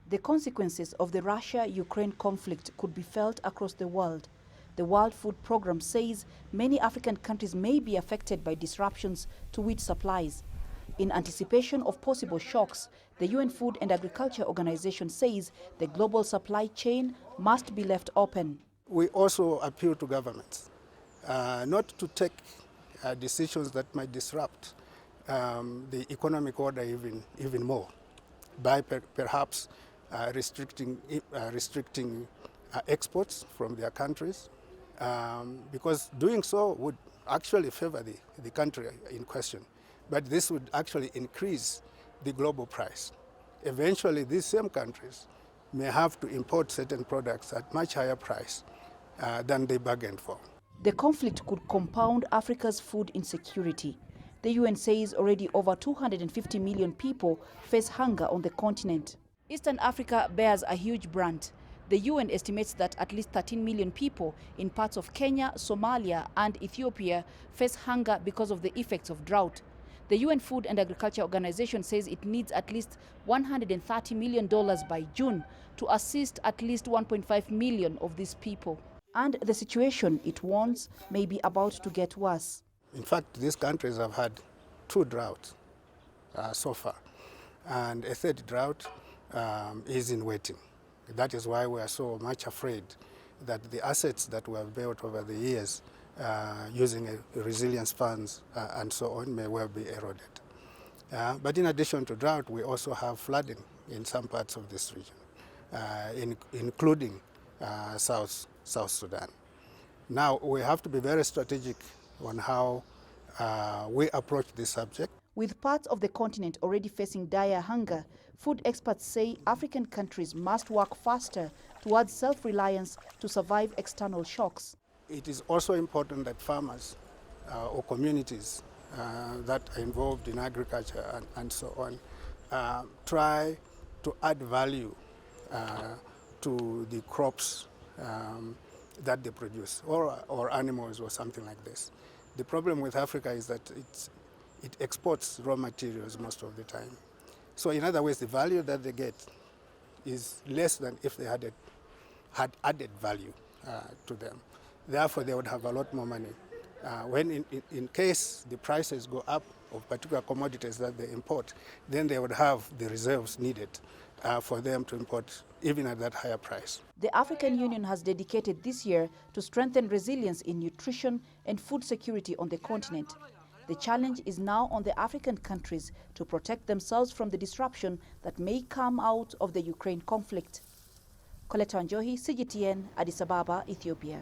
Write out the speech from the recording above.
The consequences of the Russia-Ukraine conflict could be felt across the world. The World Food Programme says many African countries may be affected by disruptions to wheat supplies. In anticipation of possible shocks, the UN Food and Agriculture Organization says the global supply chain must be left open. We also appeal to governments not to take decisions that might disrupt the economic order even more by perhaps restricting exports from their countries, because doing so would actually favor the country in question. But this would actually increase the global price. Eventually, these same countries may have to import certain products at much higher price than they bargained for. The conflict could compound Africa's food insecurity. The UN says already over 250 million people face hunger on the continent. Eastern Africa bears a huge brunt. The UN estimates that at least 13 million people in parts of Kenya, Somalia and Ethiopia face hunger because of the effects of drought. The UN Food and Agriculture Organization says it needs at least $130 million by June to assist at least 1.5 million of these people. And the situation, it warns, may be about to get worse. In fact, these countries have had 2 droughts so far, and a 3rd drought is in waiting. That is why we are so much afraid that the assets that we have built over the years using resilience funds and so on may well be eroded. But in addition to drought, we also have flooding in some parts of this region, including South Sudan. Now, we have to be very strategic on how we approach this subject. With parts of the continent already facing dire hunger, food experts say African countries must work faster towards self-reliance to survive external shocks. It is also important that farmers or communities that are involved in agriculture and so on try to add value to the crops that they produce, or animals or something like this. The problem with Africa is that it exports raw materials most of the time. So in other words, the value that they get is less than if they had added value to them. Therefore, they would have a lot more money. When in case the prices go up of particular commodities that they import, then they would have the reserves needed for them to import even at that higher price. The African Union has dedicated this year to strengthen resilience in nutrition and food security on the continent. The challenge is now on the African countries to protect themselves from the disruption that may come out of the Ukraine conflict. Coletta Wanjohi, CGTN, Addis Ababa, Ethiopia.